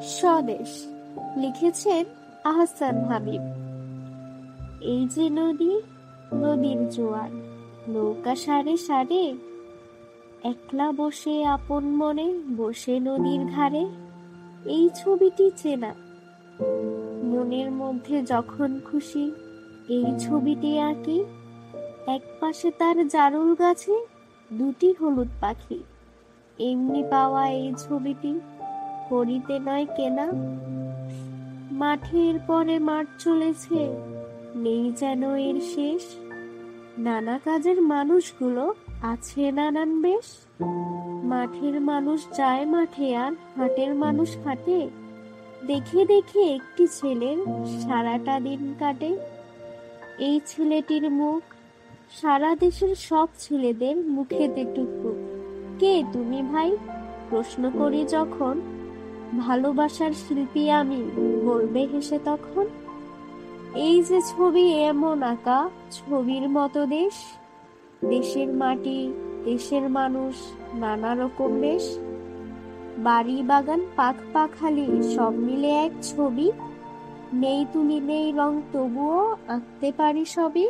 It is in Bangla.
স্বদেশ লিখেছেন আহসান হাবিব। এই যে নদী, নদীর জোয়ার, নৌকা সারে সারে, একলা বসে আপন মনে বসে নদীর ধারে। এই ছবিটি চেনা, মনের মধ্যে যখন খুশি এই ছবিটি আঁকি। এক পাশে তার জারুল গাছে দুটি হলুদ পাখি। এমনি পাওয়া এই ছবিটি করিতে নয় কেনা। মাঠের পরে মাঠ চলেছে, নেই যেন এর শেষ। নানা কাজের মানুষগুলো আছে নানান বেশ। মাঠের মানুষ যায় মাঠে আর হাটের মানুষ হাটে। দেখে দেখে একটি ছেলের সারাটা দিন কাটে। এই ছেলেটির মুখ সারা দেশের সব ছেলেদের মুখেতে টুকটুক। কে তুমি ভাই? প্রশ্ন করি যখন, ভালোবাসার শিল্পী আমি, বলবে হেসে তখন। এই যে ছবি এমন আঁকা, ছবির মতো দেশ। দেশের মাটি, দেশের মানুষ, নানা রকম বেশ। বাড়ি বাগান পাখ পাখালি সব মিলে এক ছবি। নেই তুলি নেই রং তবুও আঁকতে পারি সবই।